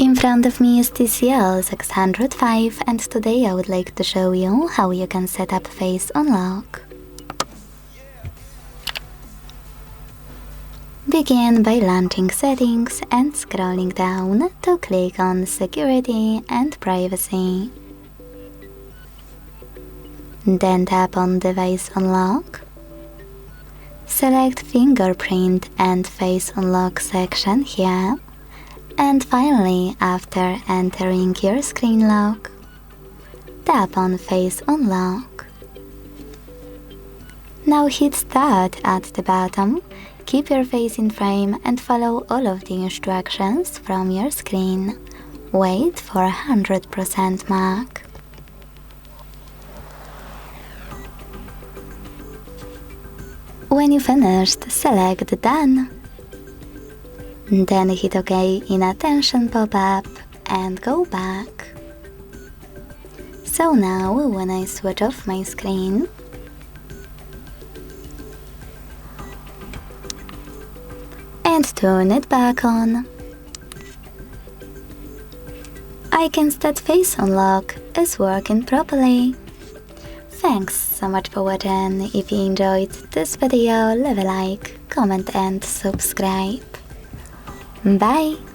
In front of me is TCL 605 and today I would like to show you how you can set up Face Unlock. Begin by launching Settings and scrolling down to click on Security and Privacy. Then tap on Device Unlock. Select Fingerprint and Face Unlock section here. And finally, after entering your screen lock, tap on Face Unlock. Now hit Start at the bottom, keep your face in frame and follow all of the instructions from your screen. Wait for 100% mark. When you finished, select Done. Then hit OK in Attention pop-up and go back. So now, when I switch off my screen, and turn it back on, I can see that Face Unlock is working properly. Thanks so much for watching. If you enjoyed this video, leave a like, comment and subscribe. Bye!